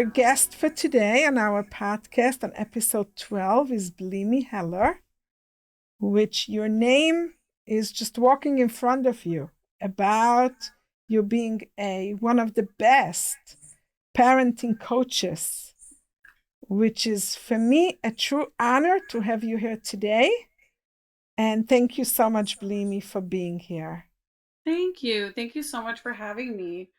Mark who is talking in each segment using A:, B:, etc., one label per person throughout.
A: Our guest for today on our podcast on episode 12 is Blimie Heller, which your name is just walking in front of you about you being one of the best parenting coaches, which is for me a true honor to have you here today. And thank you so much, Blimie, for being here.
B: Thank you. Thank you so much for having me.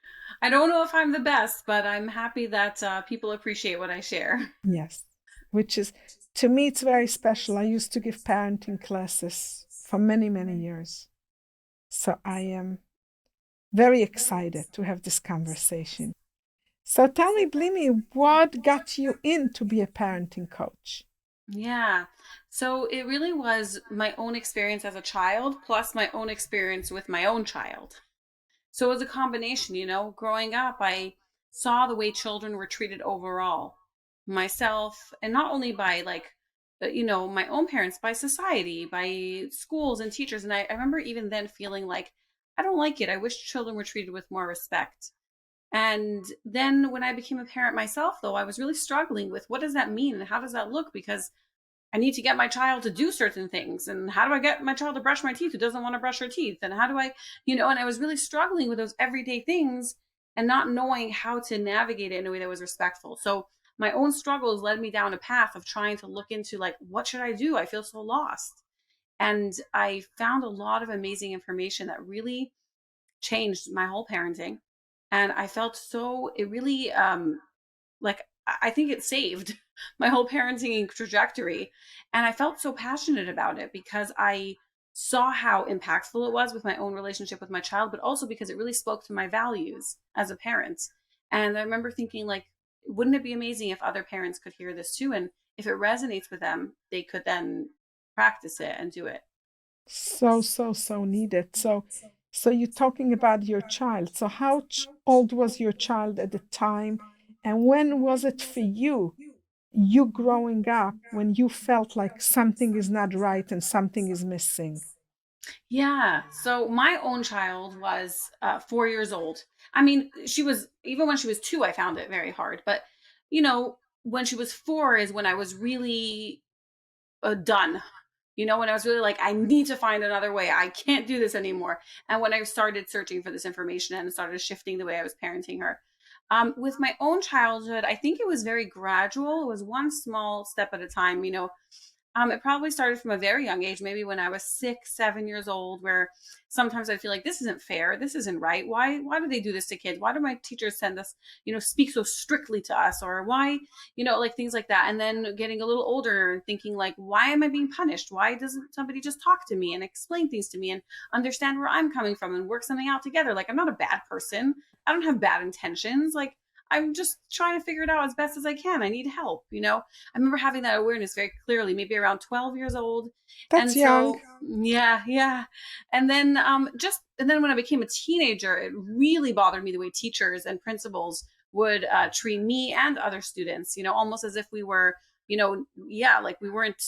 B: I don't know if I'm the best, but I'm happy that people appreciate what I share.
A: Yes, which is, to me, it's very special. I used to give parenting classes for many, many years. So I am very excited to have this conversation. So tell me, Blimie, what got you in to be a parenting coach?
B: Yeah. So it really was my own experience as a child, plus my own experience with my own child. So it was a combination, growing up, I saw the way children were treated overall, myself, and not only by my own parents, by society, by schools and teachers. And I remember even then feeling like, I don't like it. I wish children were treated with more respect. And then when I became a parent myself, though, I was really struggling with what does that mean and how does that look? Because I need to get my child to do certain things. And how do I get my child to brush my teeth who doesn't want to brush her teeth? And how do and I was really struggling with those everyday things and not knowing how to navigate it in a way that was respectful. So my own struggles led me down a path of trying to look into like, what should I do? I feel so lost. And I found a lot of amazing information that really changed my whole parenting. And I felt so, it really, like I think it saved my whole parenting trajectory. And I felt so passionate about it because I saw how impactful it was with my own relationship with my child, but also because it really spoke to my values as a parent. And I remember thinking, like, wouldn't it be amazing if other parents could hear this too? And if it resonates with them, they could then practice it and do it.
A: So, so, so needed. So you're talking about your child. So how old was your child at the time? And when was it for you, you growing up, when you felt like something is not right and something is missing?
B: Yeah. So my own child was 4 years old. I mean, she was, even when she was two, I found it very hard. But, when she was four is when I was really done. When I was really like, I need to find another way. I can't do this anymore. And when I started searching for this information and started shifting the way I was parenting her. With my own childhood, I think it was very gradual. It was one small step at a time. It probably started from a very young age, maybe when I was 6, 7 years old, where sometimes I feel like this isn't fair, this isn't right. Why do they do this to kids? Why do my teachers send us, speak so strictly to us? Or why, like things like that. And then getting a little older and thinking like, why am I being punished? Why doesn't somebody just talk to me and explain things to me and understand where I'm coming from and work something out together? Like, I'm not a bad person. I don't have bad intentions. Like, I'm just trying to figure it out as best as I can. I need help. I remember having that awareness very clearly, maybe around 12 years old.
A: That's
B: And
A: young.
B: so, yeah, yeah. And then when I became a teenager, it really bothered me the way teachers and principals would treat me and other students, almost as if we were, yeah, like we weren't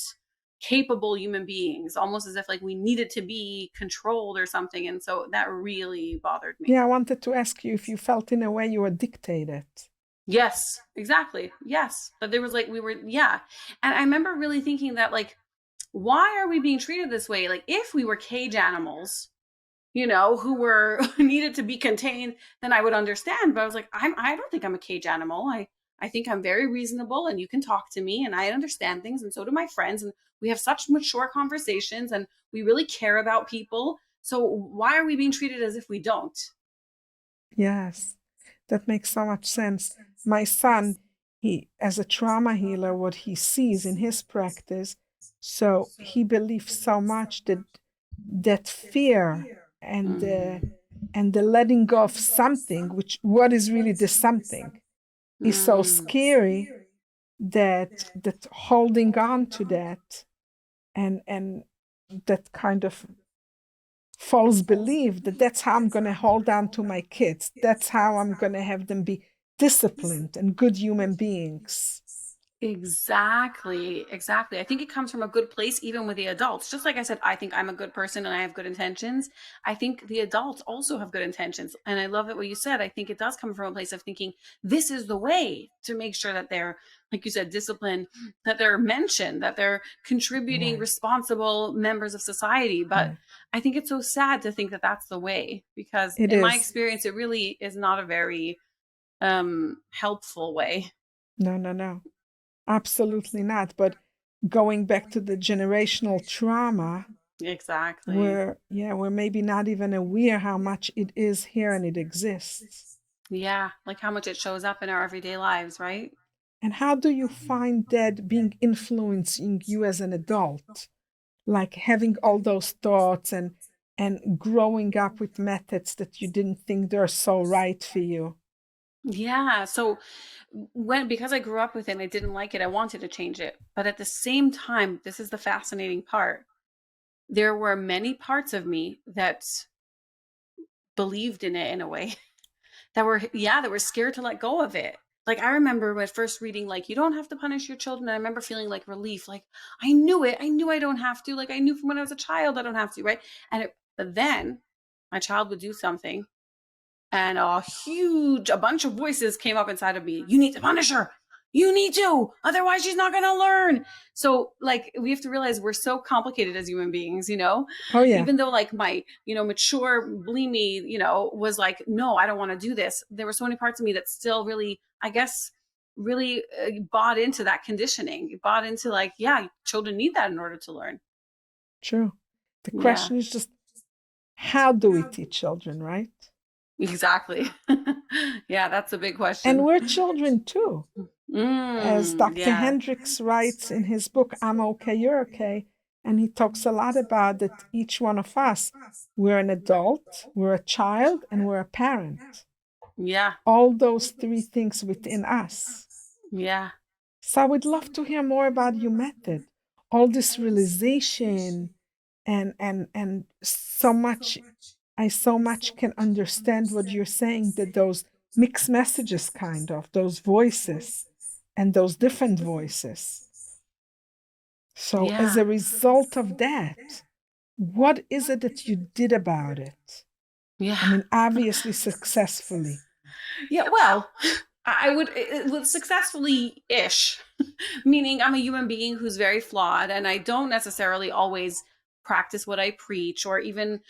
B: capable human beings, almost as if like we needed to be controlled or something. And so that really bothered me.
A: Yeah, I wanted to ask you if you felt in a way you were dictated.
B: Yes, exactly. Yes. But there was like, we were, yeah. And I remember really thinking that, like, why are we being treated this way? Like, if we were cage animals, who were needed to be contained, then I would understand. But I was like, I don't think I'm a cage animal. I think I'm very reasonable and you can talk to me and I understand things. And so do my friends. And we have such mature conversations and we really care about people. So why are we being treated as if we don't?
A: Yes, that makes so much sense. My son, he, as a trauma healer, what he sees in his practice, so he believes so much that fear and
B: Mm.
A: the letting go of something, which what is really the something, is so
B: Mm.
A: scary that holding on to that and that kind of false belief that that's how I'm going to hold on to my kids. That's how I'm going to have them be disciplined and good human beings.
B: Exactly, exactly. I think it comes from a good place, even with the adults. Just like I said, I think I'm a good person and I have good intentions. I think the adults also have good intentions. And I love it what you said. I think it does come from a place of thinking this is the way to make sure that they're, like you said, disciplined, that they're mentioned, that they're contributing,
A: Yeah,
B: responsible members of society. But
A: yeah,
B: I think it's so sad to think that that's the way, because
A: it
B: in my
A: is.
B: experience, it really is not a very helpful way.
A: No, no, no, absolutely not. But going back to the generational trauma,
B: Exactly.
A: we're maybe not even aware how much it is here and it exists.
B: Yeah, like how much it shows up in our everyday lives, right?
A: And how do you find that being influencing you as an adult? Like having all those thoughts and growing up with methods that you didn't think they're so right for you.
B: Yeah. So when, because I grew up with it and I didn't like it, I wanted to change it. But at the same time, this is the fascinating part. There were many parts of me that believed in it in a way, that were, yeah, that were scared to let go of it. Like I remember when first reading, like, you don't have to punish your children. I remember feeling like relief, like I knew it. I knew I don't have to. Like I knew from when I was a child I don't have to, right? But then my child would do something and a bunch of voices came up inside of me. You need to punish her. You need to, otherwise she's not going to learn. So like we have to realize we're so complicated as human beings,
A: Oh yeah,
B: even though like my mature Blimie was like, no, I don't want to do this. There were so many parts of me that still really, I guess, really bought into that conditioning, bought into like, yeah, children need that in order to learn.
A: true. The
B: Yeah,
A: question is just how do we teach children, right?
B: exactly. Yeah, that's a big
A: And
B: question.
A: we're children too. As Dr.
B: Yeah.
A: Hendricks writes in his book, I'm Okay, You're Okay, and he talks a lot about that each one of us, we're an adult, we're a child, and we're a parent.
B: Yeah.
A: All those three things within us.
B: Yeah.
A: So I would love to hear more about your method, all this realization, and so much. I so much can understand what you're saying, that those mixed messages, kind of those voices, and those different voices. So as
B: Yeah.
A: a result of that, what is it that you did about it?
B: Yeah.
A: I mean, obviously successfully.
B: Yeah. Well, I would, it was successfully ish, meaning I'm a human being who's very flawed and I don't necessarily always practice what I preach or even,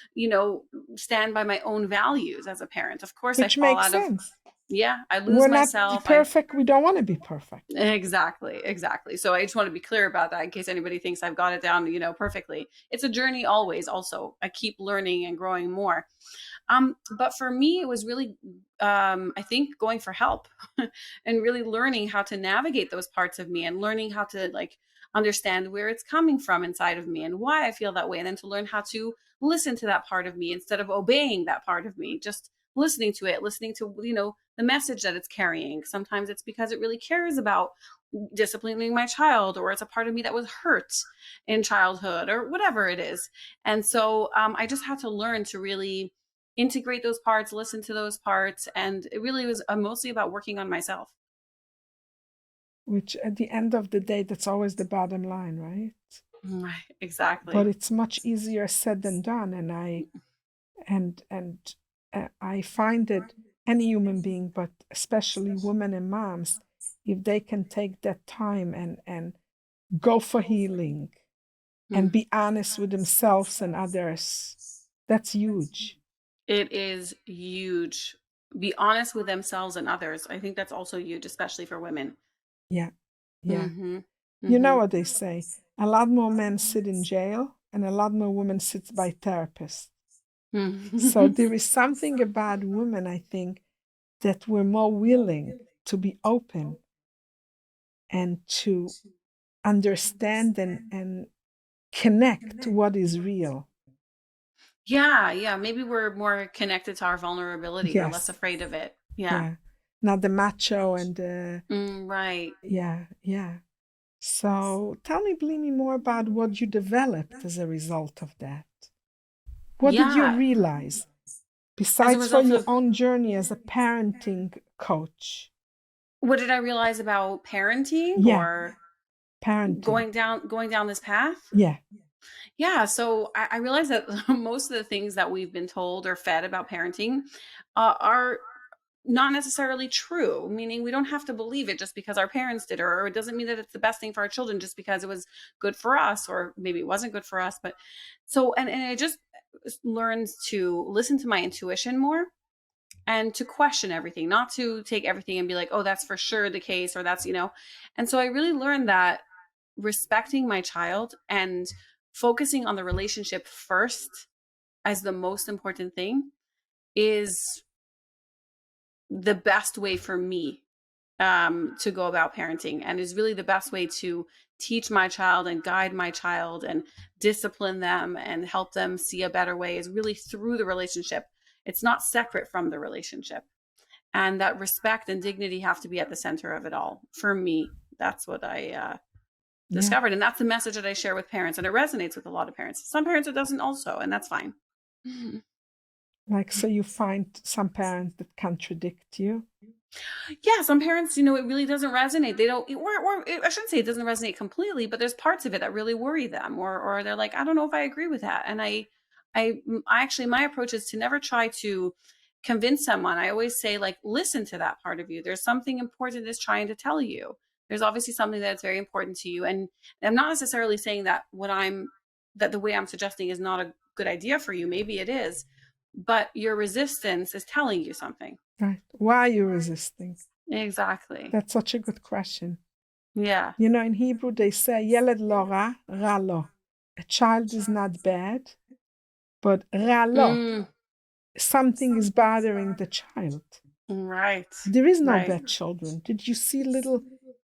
B: stand by my own values as a parent. Of course, I
A: Which
B: fall
A: makes
B: out of,
A: sense.
B: yeah, I lose
A: We're not
B: myself.
A: perfect. We don't want to be perfect.
B: Exactly, exactly. So I just want to be clear about that in case anybody thinks I've got it down, perfectly. It's a journey always. Also, I keep learning and growing more. But for me, it was really, I think, going for help and really learning how to navigate those parts of me and learning how to like understand where it's coming from inside of me and why I feel that way. And then to learn how to listen to that part of me instead of obeying that part of me, just listening to it, listening to, the message that it's carrying. Sometimes it's because it really cares about disciplining my child, or it's a part of me that was hurt in childhood, or whatever it is. And so I just had to learn to really integrate those parts, listen to those parts. And it really was mostly about working on myself.
A: Which at the end of the day, that's always the bottom line, right?
B: Right,
A: But
B: exactly.
A: it's much easier said than done. And I find that any human being, but especially women and moms, if they can take that time and go for healing
B: Hmm.
A: and be honest with themselves and others, that's huge.
B: It is huge. Be honest with themselves and others. I think that's also huge, especially for women.
A: Yeah, yeah.
B: Mm-hmm.
A: You know
B: Mm-hmm.
A: what they say, a lot more men sit in jail and a lot more women sit by therapists. So
B: Mm-hmm.
A: there is something about women, I think, that we're more willing to be open and to understand and connect to what is real.
B: Yeah, yeah. Maybe we're more connected to our vulnerability or less
A: Yes,
B: afraid of it. Yeah.
A: yeah. Not the macho and the,
B: Right.
A: yeah, yeah. So tell me, Blimey, more about what you developed as a result of that. What did you
B: Yeah.
A: realize,
B: As a
A: besides for
B: result
A: your
B: of,
A: own journey as a parenting coach?
B: What did I realize about parenting
A: Yeah,
B: or
A: parenting.
B: going down this path?
A: Yeah,
B: Yeah, so I realized that most of the things that we've been told or fed about parenting are not necessarily true, meaning we don't have to believe it just because our parents did, or it doesn't mean that it's the best thing for our children just because it was good for us, or maybe it wasn't good for us. But so, and I just learned to listen to my intuition more and to question everything, not to take everything and be like, oh, that's for sure the case, or that's, And so I really learned that respecting my child and focusing on the relationship first as the most important thing is the best way for me to go about parenting, and is really the best way to teach my child and guide my child and discipline them and help them see a better way, is really through the relationship. It's not separate from the relationship. And that respect and dignity have to be at the center of it all. For me, that's what I
A: yeah.
B: discovered. And that's the message that I share with parents. And it resonates with a lot of parents. Some parents it doesn't also, and that's fine.
A: Like, so you find some parents that contradict you.
B: Yeah, some parents, it really doesn't resonate. They don't, or I shouldn't say it doesn't resonate completely, but there's parts of it that really worry them, or they're like, I don't know if I agree with that. And I actually, my approach is to never try to convince someone. I always say, like, listen to that part of you. There's something important it's trying to tell you. There's obviously something that's very important to you. And I'm not necessarily saying that that the way I'm suggesting is not a good idea for you. Maybe it is, but your resistance is telling you something.
A: Right. Why are you resisting?
B: Exactly.
A: That's such a good question.
B: Yeah.
A: In Hebrew, they say, Yeled lo ra, ra lo. A child is not bad, but ra lo.
B: Mm,
A: Something is bothering the child.
B: right.
A: There is no
B: Right.
A: bad children. Did you see little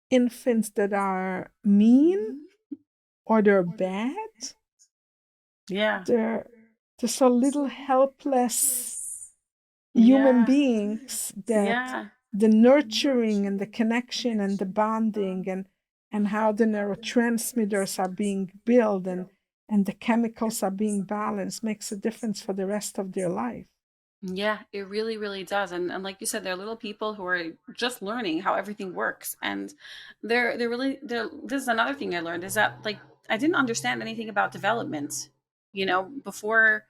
A: infants that are mean or they're bad?
B: Yeah.
A: They're so little helpless human
B: Yeah.
A: beings that
B: Yeah.
A: the nurturing and the connection and the bonding and how the neurotransmitters are being built and the chemicals are being balanced makes a difference for the rest of their life.
B: Yeah, it really, really does. And like you said, they're little people who are just learning how everything works. And they're this is another thing I learned is that, like, I didn't understand anything about development, before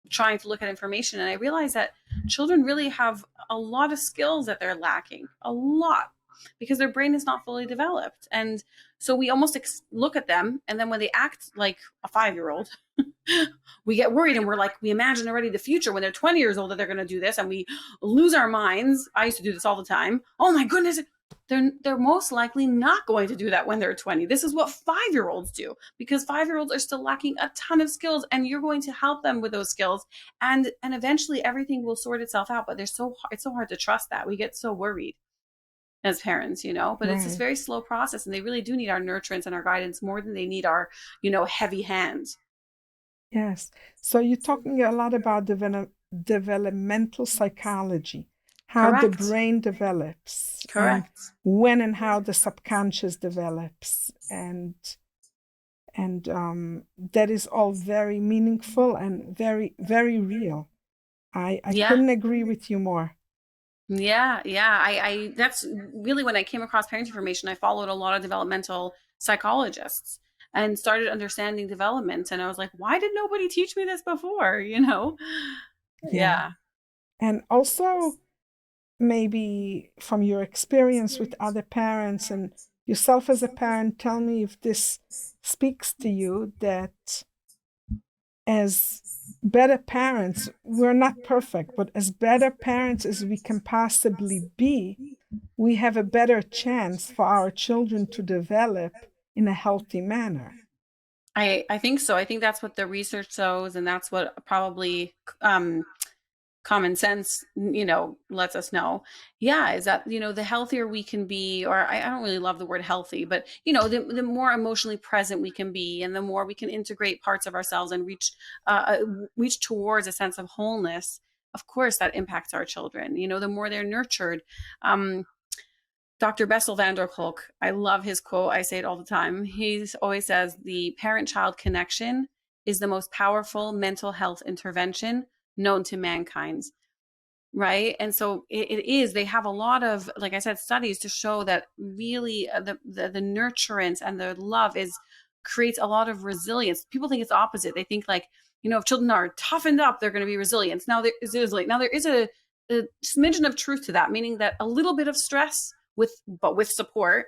B: trying to look at information. And I realized that children really have a lot of skills that they're lacking, a lot, because their brain is not fully developed. And so we almost look at them, and then when they act like a 5-year old, we get worried, and we imagine already the future when they're 20 years old that they're going to do this, and we lose our minds. I used to do this all the time. Oh my goodness, they're most likely not going to do that when they're 20. This is what 5-year olds do, because 5-year olds are still lacking a ton of skills, and you're going to help them with those skills, and eventually everything will sort itself out. But it's so hard to trust that. We get so worried as parents, but it's this
A: Right.
B: very slow process, and they really do need our nurturance and our guidance more than they need our, heavy hands.
A: Yes. So you're talking a lot about developmental psychology, how the
B: Correct.
A: brain develops, and
B: Correct.
A: when and how the subconscious develops, and that is all very meaningful and very, very real. I
B: Yeah.
A: couldn't agree with you more.
B: Yeah, yeah. I that's really when I came across parent information, I followed a lot of developmental psychologists and started understanding development. And I was like, why did nobody teach me this before?
A: Yeah.
B: Yeah.
A: And also, maybe from your experience with other parents and yourself as a parent, tell me if this speaks to you that as better parents, we're not perfect, but as better parents as we can possibly be, we have a better chance for our children to develop in a healthy manner.
B: I think so. I think that's what the research shows, and that's what probably common sense, lets us know. Yeah, is that, the healthier we can be, or I don't really love the word healthy, but the more emotionally present we can be, and the more we can integrate parts of ourselves and reach towards a sense of wholeness. Of course, that impacts our children. The more they're nurtured. Dr. Bessel van der Kolk, I love his quote. I say it all the time. He always says the parent-child connection is the most powerful mental health intervention known to mankind. right? And so it is, they have a lot of, like I said, studies to show that really the nurturance and the love is creates a lot of resilience. People think it's opposite. They think like, if children are toughened up, they're going to be resilient. Now there is a smidgen of truth to that, meaning that a little bit of stress with support,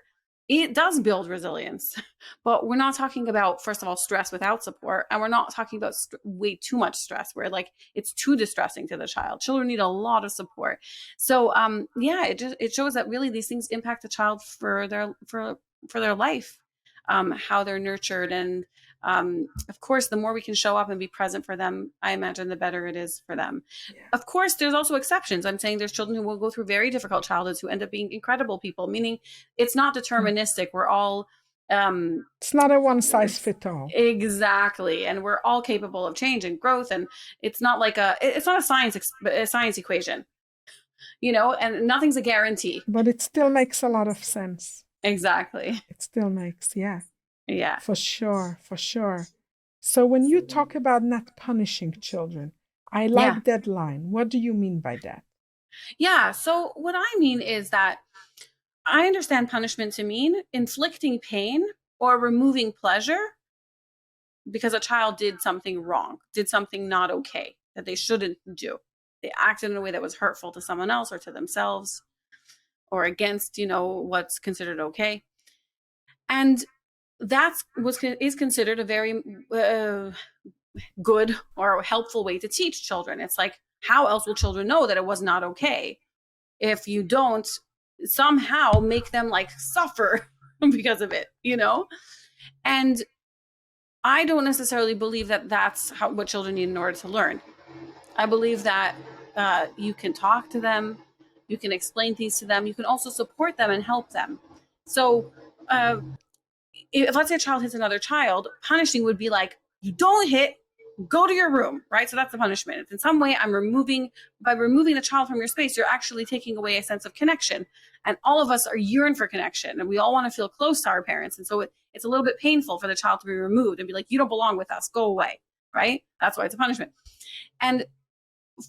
B: it does build resilience. But we're not talking about, first of all, stress without support, and we're not talking about way too much stress where like it's too distressing to the child. Children need a lot of support. So yeah, it shows that really these things impact the child for their life, how they're nurtured. And of course, the more we can show up and be present for them, I imagine the better it is for them.
A: Yeah.
B: Of course, there's also exceptions. I'm saying there's children who will go through very difficult childhoods who end up being incredible people, meaning it's not deterministic. We're all
A: it's not a one size fits all.
B: Exactly. And we're all capable of change and growth. And it's not like it's not a science equation, and nothing's a guarantee.
A: But it still makes a lot of sense.
B: Exactly.
A: It still makes, yeah.
B: Yeah.
A: For sure. So when you talk about not punishing children, I like that line. What do you mean by that?
B: Yeah. So what I mean is that I understand punishment to mean inflicting pain or removing pleasure because a child did something wrong, did something not okay that they shouldn't do. They acted in a way that was hurtful to someone else or to themselves or against, what's considered okay. And is considered a very good or helpful way to teach children. It's like, how else will children know that it was not okay if you don't somehow make them like suffer because of it, And I don't necessarily believe that that's what children need in order to learn. I believe that you can talk to them, you can explain things to them, you can also support them and help them. So if let's say a child hits another child, punishing would be like, you don't hit, go to your room, right? So that's the punishment. It's in some way by removing the child from your space, you're actually taking away a sense of connection. And all of us are yearn for connection, and we all want to feel close to our parents. And so it's a little bit painful for the child to be removed and be like, you don't belong with us, go away, right? That's why it's a punishment. And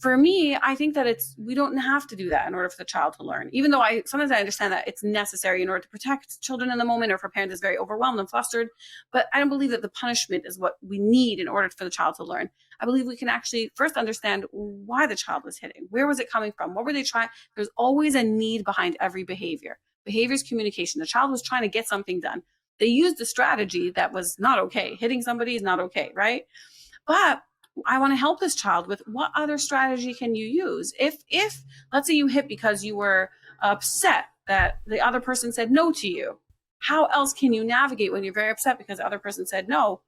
B: for me, I think that we don't have to do that in order for the child to learn, even though sometimes I understand that it's necessary in order to protect children in the moment, or if a parent is very overwhelmed and flustered. But I don't believe that the punishment is what we need in order for the child to learn. I believe we can actually first understand why the child was hitting. Where was it coming from? What were they trying? There's always a need behind every behavior. Behavior is communication. The child was trying to get something done. They used a strategy that was not okay. Hitting somebody is not okay, right? But I want to help this child with what other strategy can you use? If let's say you hit because you were upset that the other person said no to you, how else can you navigate when you're very upset because the other person said no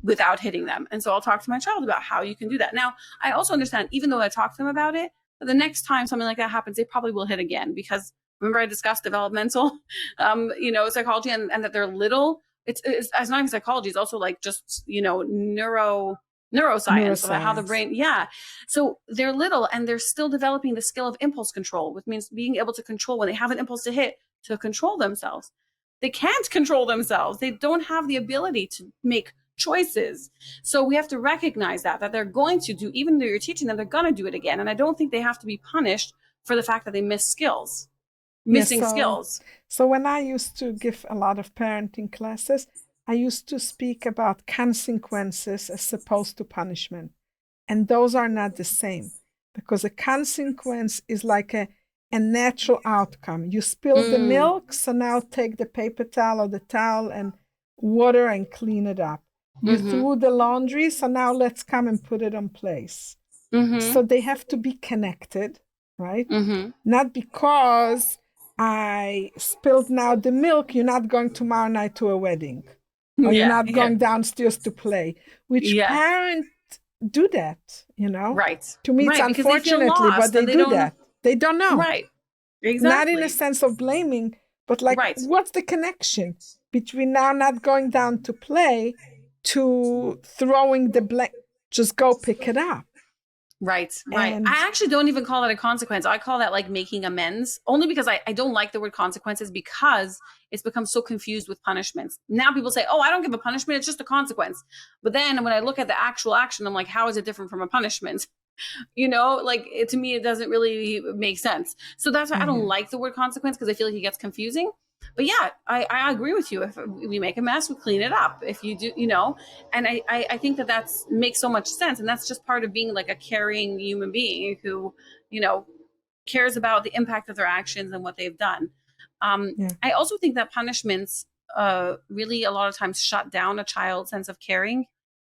B: without hitting them? And so I'll talk to my child about how you can do that. Now, I also understand, even though I talk to them about it, the next time something like that happens, they probably will hit again, because remember I discussed developmental, psychology, and that they're little. It's not even psychology. It's also like just, neuroscience about how the brain. Yeah. So they're little and they're still developing the skill of impulse control, which means being able to control when they have an impulse to hit, to control themselves. They can't control themselves. They don't have the ability to make choices. So we have to recognize that they're going to do, even though you're teaching them, they're going to do it again. And I don't think they have to be punished for the fact that they miss skills, skills.
A: So when I used to give a lot of parenting classes, I used to speak about consequences as opposed to punishment. And those are not the same, because a consequence is like a natural outcome. You spilled the milk, so now take the paper towel or the towel and water and clean it up. You threw the laundry, so now let's come and put it on place. So they have to be connected, right? Not because I spilled now the milk, you're not going tomorrow night to a wedding. Or you're not going downstairs to play, which parents do that,
B: Right.
A: To me, it's unfortunately, but they do that. They don't know.
B: Right. Exactly.
A: Not in a sense of blaming, but like, what's the connection between now not going down to play to throwing the blame? Just go pick it up.
B: Right. I actually don't even call that a consequence. I call that like making amends, only because I don't like the word consequences, because it's become so confused with punishments. Now people say, oh, I don't give a punishment, it's just a consequence. But then when I look at the actual action, I'm like, how is it different from a punishment? Like to me, it doesn't really make sense. So that's why I don't
A: Yeah.
B: like the word consequence, because I feel like it gets confusing. But yeah, I agree with you. If we make a mess, we clean it up. If you do, and I think that that's makes so much sense. And that's just part of being like a caring human being who, you know, cares about the impact of their actions and what they've done.
A: Yeah.
B: I also think that punishments really a lot of times shut down a child's sense of caring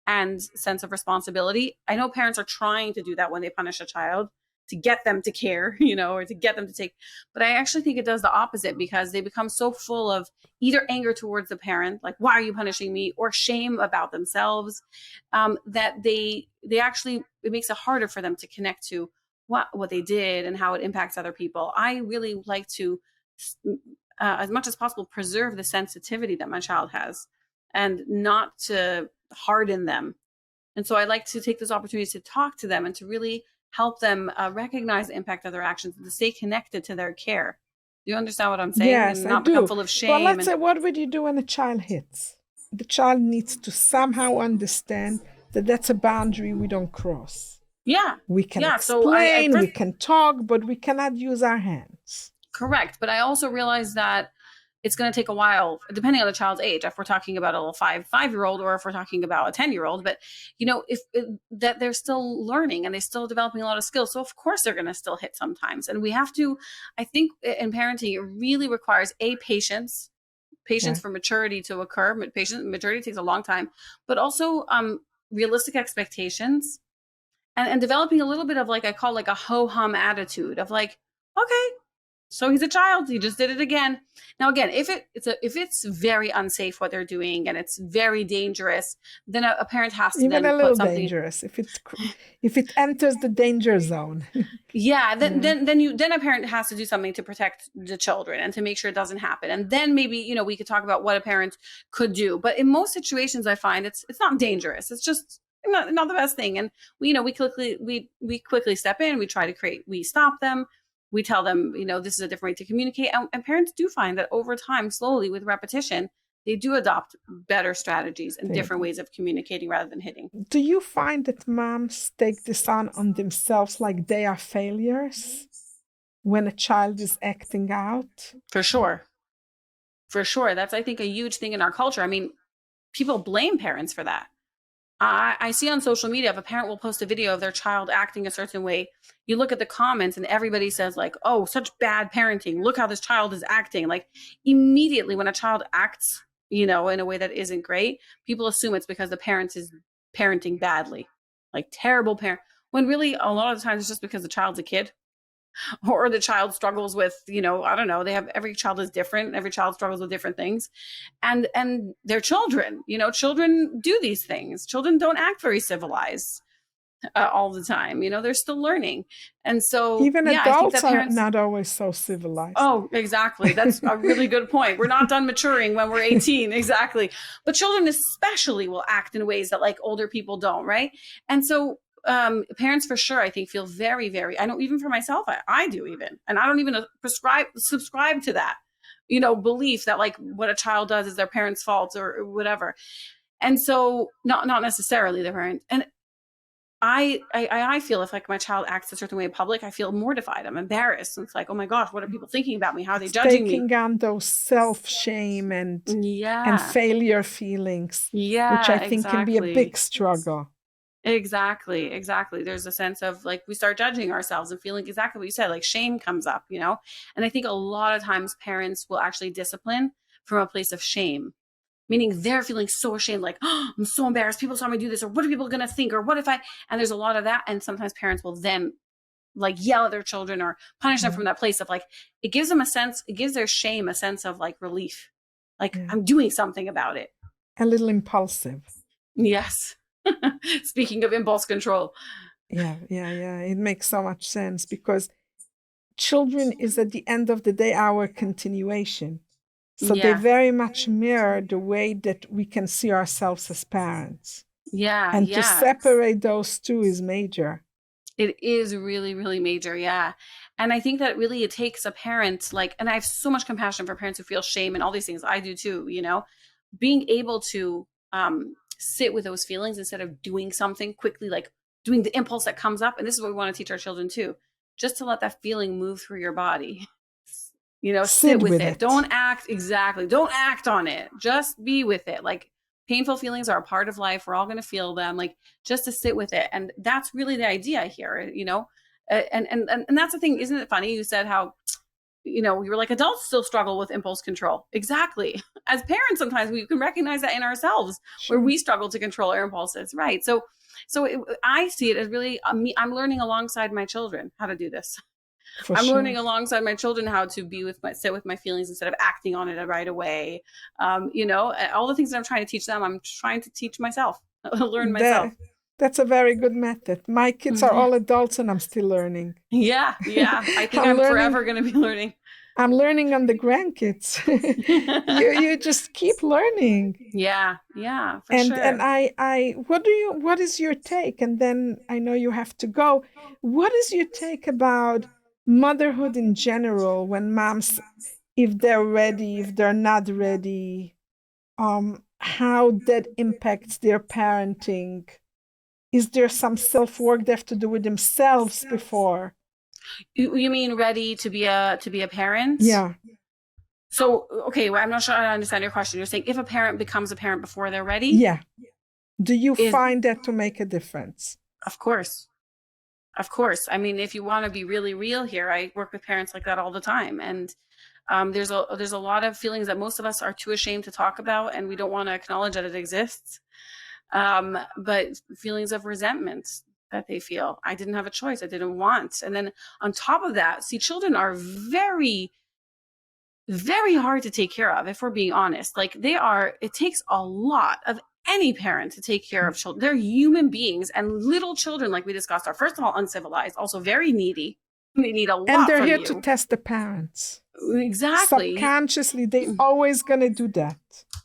B: and sense of responsibility. I know parents are trying to do that when they punish a child to get them to care, or to get them to take, but I actually think it does the opposite, because they become so full of either anger towards the parent, like, why are you punishing me, or shame about themselves, that they actually, it makes it harder for them to connect to what they did and how it impacts other people. I really like to, as much as possible, preserve the sensitivity that my child has, and not to harden them. And so I like to take those opportunities to talk to them and to really help them recognize the impact of their actions and to stay connected to their care. Do you understand what I'm saying?
A: Yes,
B: And
A: I
B: not become
A: do.
B: full of
A: Well,
B: shame.
A: let's
B: And
A: say, what would you do when a child hits? The child needs to somehow understand that that's a boundary we don't cross.
B: yeah,
A: We can
B: yeah. So I
A: explain, we
B: first,
A: can talk, but we cannot use our hands.
B: correct. But I also realize that it's going to take a while, depending on the child's age. If we're talking about a little five-year old, or if we're talking about a 10-year-old, but if that they're still learning and they're still developing a lot of skills, so of course they're going to still hit sometimes. And we have to, I think, in parenting, it really requires patience
A: Yeah.
B: for maturity to occur. Maturity takes a long time, but also realistic expectations, and developing a little bit of, like, I call, like, a ho hum attitude of, like, okay, so he's a child. He just did it again. Now, again, if it's very unsafe what they're doing and it's very dangerous, then a parent has to
A: Even
B: then
A: a
B: put
A: little
B: something.
A: dangerous if it enters the danger zone.
B: Yeah, then
A: Yeah.
B: then a parent has to do something to protect the children and to make sure it doesn't happen. And then maybe, we could talk about what a parent could do. But in most situations, I find it's not dangerous. It's just not the best thing. And we quickly step in. We stop them. We tell them, this is a different way to communicate. And parents do find that over time, slowly with repetition, they do adopt better strategies and different ways of communicating rather than hitting.
A: Do you find that moms take this on themselves like they are failures when a child is acting out?
B: For sure. For sure. That's, I think, a huge thing in our culture. I mean, people blame parents for that. I see on social media, if a parent will post a video of their child acting a certain way, you look at the comments and everybody says, like, oh, such bad parenting. Look how this child is acting. Like, immediately when a child acts, in a way that isn't great, people assume it's because the parent is parenting badly, like terrible parent. When really a lot of the times it's just because the child's a kid, or the child struggles with, I don't know, every child is different. Every child struggles with different things. And they're children, children do these things. Children don't act very civilized all the time. They're still learning. And so,
A: Even
B: yeah, I think
A: adults
B: that
A: are
B: parents,
A: not always so civilized.
B: oh, exactly. That's a really good point. We're not done maturing when we're 18. Exactly. But children especially will act in ways that, like, older people don't, right? And so parents, for sure, I think, feel very, very, I know, even for myself, I do even, and I don't even subscribe to that, belief that, like, what a child does is their parents' fault, or whatever. And so not necessarily the parent. And I feel if, like, my child acts a certain way in public, I feel mortified. I'm embarrassed. It's like, oh my gosh, what are people thinking about me? How are they
A: It's
B: judging me?
A: taking on those self-shame and
B: Yeah.
A: failure feelings, which I
B: Yeah,
A: think can be a
B: exactly.
A: big struggle.
B: Exactly. There's a sense of, like, we start judging ourselves and feeling exactly what you said, like shame comes up, And I think a lot of times parents will actually discipline from a place of shame, meaning they're feeling so ashamed, like, oh, I'm so embarrassed. People saw me do this, or what are people going to think? Or what if and there's a lot of that. And sometimes parents will then, like, yell at their children or punish them
A: Yeah.
B: from that place of, like, it gives their shame a sense of, like, relief. Like,
A: Yeah.
B: I'm doing something about it.
A: A little impulsive.
B: Yes. Speaking of impulse control.
A: Yeah. It makes so much sense because children is at the end of the day our continuation. So they
B: Yeah.
A: very much mirror the way that we can see ourselves as parents.
B: Yeah.
A: And to
B: Yeah.
A: separate those two is major.
B: It is really, really major. Yeah. And I think that really it takes a parent, like, and I have so much compassion for parents who feel shame and all these things. I do too, being able to sit with those feelings instead of doing something quickly, like doing the impulse that comes up. And this is what we want to teach our children too, just to let that feeling move through your body. Sit
A: Sit
B: with
A: with
B: it.
A: it.
B: Don't act. Exactly. Don't act on it. Just be with it. Like, painful feelings are a part of life. We're all going to feel them. Like, just to sit with it. And that's really the idea here, and that's the thing. Isn't it funny? You said how, we were like, adults still struggle with impulse control. Exactly. As parents, sometimes we can recognize that in ourselves, where
A: Sure.
B: we struggle to control our impulses. Right. So I see it as really, I'm learning alongside my children how to do this.
A: For
B: I'm
A: sure.
B: learning alongside my children how to sit with my feelings instead of acting on it right away. All the things that I'm trying to teach them, I'm trying to teach myself, learn myself.
A: That that's a very good method. My kids are
B: Yeah.
A: all adults and I'm still learning.
B: Yeah. Yeah. I think
A: I'm
B: I'm
A: learning
B: forever going to be learning.
A: I'm learning on the grandkids. You just keep learning.
B: Yeah. Yeah, for
A: And
B: sure.
A: I what is your take? And then I know you have to go. What is your take about motherhood in general when moms, if they're ready, if they're not ready, how that impacts their parenting? Is there some self-work they have to do with themselves before?
B: You mean ready to be a parent?
A: Yeah.
B: So, okay, well, I'm not sure I understand your question. You're saying if a parent becomes a parent before they're ready,
A: Yeah. Do you
B: is
A: find that to make a difference?
B: of course. Of course. I mean, if you want to be really real here, I work with parents like that all the time. And there's a lot of feelings that most of us are too ashamed to talk about, and we don't want to acknowledge that it exists. But feelings of resentment that they feel. I didn't have a choice. I didn't want. And then on top of that, see, children are very, very hard to take care of, if we're being honest. Like, it takes a lot of any parent to take care of children. They're human beings, and little children, like we discussed, are first of all uncivilized, also very needy. They need a
A: And
B: lot
A: they're
B: from
A: here to
B: you.
A: test the parents.
B: Exactly.
A: Subconsciously, they always gonna do that.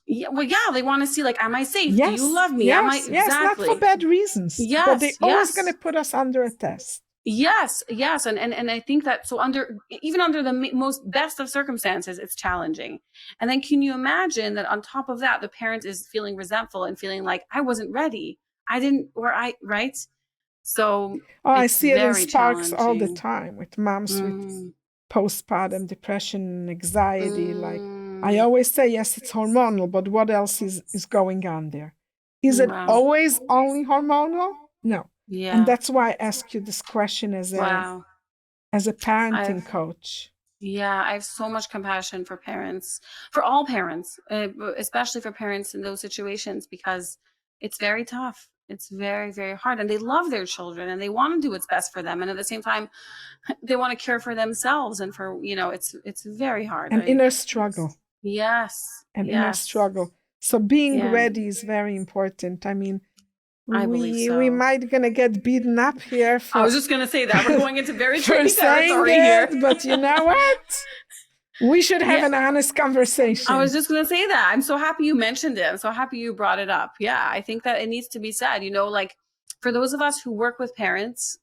B: Yeah, well, yeah, they want to see, like, am I safe? Do you
A: Yes,
B: love me? Am I
A: yes, yes, not for
B: exactly?
A: bad reasons, but they
B: Yes,
A: always gonna
B: yes.
A: put us under a test.
B: Yes, yes, and I think that, so even under the most best of circumstances, it's challenging. And then can you imagine that on top of that, the parent is feeling resentful and feeling like, I wasn't ready, I didn't, or I right. So
A: Oh, I
B: it's
A: see it in
B: very
A: Sparks all the
B: challenging.
A: time with moms with
B: Mm,
A: postpartum depression and anxiety. Like I
B: mm,
A: always say, yes, it's hormonal, but what else is going on there? Is it
B: wow.
A: always only hormonal? No. And
B: Yeah.
A: that's why I ask you this question
B: Wow.
A: as a parenting
B: I've
A: coach.
B: Yeah, I have so much compassion for parents, for all parents, especially for parents in those situations, because it's very tough. It's very, very hard. And they love their children and they want to do what's best for them. And at the same time, they want to care for themselves and it's very hard.
A: An inner struggle.
B: Yes,
A: An inner
B: yes.
A: struggle. So being
B: Yeah,
A: ready is very important. I mean,
B: I believe
A: we
B: so.
A: might gonna get beaten up here
B: I
A: for
B: was just going to say that we're going into very
A: for
B: tricky
A: saying
B: territory here.
A: it, but you know what? We should have
B: Yeah.
A: an honest
B: I was
A: conversation.
B: just going to say that. I'm so happy you mentioned it. I'm so happy you brought it up. Yeah, I think that it needs to be said, like, for those of us who work with parents,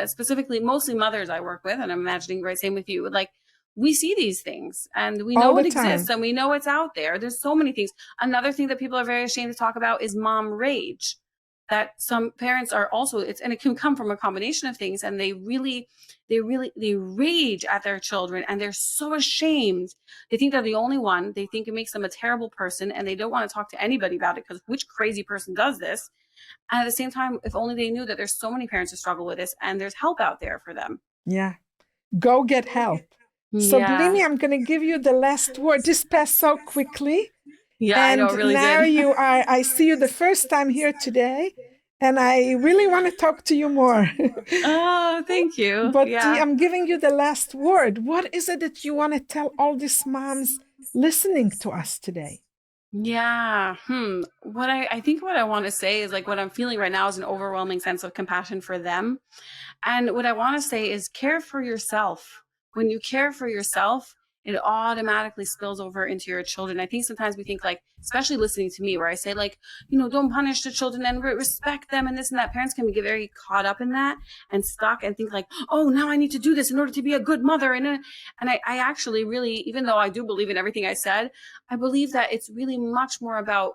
B: specifically, mostly mothers I work with, and I'm imagining right same with you, like, we see these things and we
A: All
B: know
A: the
B: it exists
A: time.
B: and we know it's out there. There's so many things. Another thing that people are very ashamed to talk about is mom rage. That some parents are also, and it can come from a combination of things, and they rage at their children, and they're so ashamed. They think they're the only one. They think it makes them a terrible person, and they don't want to talk to anybody about it, because which crazy person does this? And at the same time, if only they knew that there's so many parents who struggle with this and there's help out there for them.
A: Yeah. Go get help. So,
B: Yeah.
A: Blimie, I'm going to give you the last word. This passed so quickly.
B: Yeah, I know, it
A: And
B: really
A: now
B: did.
A: I see you the first time here today. And I really want to talk to you more.
B: Oh, thank you.
A: But
B: Yeah.
A: I'm giving you the last word. What is it that you want to tell all these moms listening to us today?
B: Yeah. I think what I want to say is, like, what I'm feeling right now is an overwhelming sense of compassion for them. And what I want to say is, care for yourself. When you care for yourself, it automatically spills over into your children. I think sometimes we think, like, especially listening to me, where I say, like, don't punish the children and respect them and this and that. Parents can get very caught up in that and stuck and think, like, oh, now I need to do this in order to be a good mother. And I actually really, even though I do believe in everything I said, I believe that it's really much more about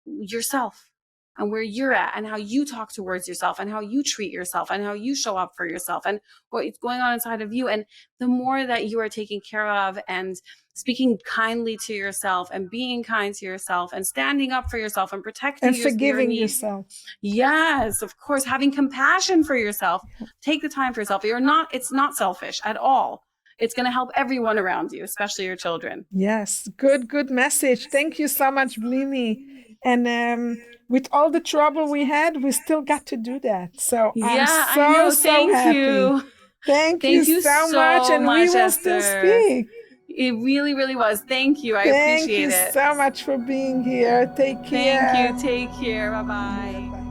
B: yourself. and where you're at and how you talk towards yourself and how you treat yourself and how you show up for yourself and what's going on inside of you. And the more that you are taking care of and speaking kindly to yourself and being kind to yourself and standing up for yourself and protecting
A: And
B: your
A: forgiving
B: needs.
A: yourself.
B: Yes, of course, having compassion for yourself. Take the time for yourself. It's not selfish at all. It's going to help everyone around you, especially your children.
A: Yes, good message. Thank you so much, Blimie. And with all the trouble we had, we still got to do that. So I'm
B: Yeah, I
A: so,
B: know.
A: so
B: Thank
A: happy.
B: you.
A: Thank you
B: Thank you
A: so much.
B: so
A: And we
B: much,
A: will still
B: Esther.
A: speak.
B: It really, really was. Thank you. I
A: Thank
B: appreciate
A: you
B: it.
A: so much for being here. Take care.
B: Thank you. Take care. Bye-bye.
A: Bye.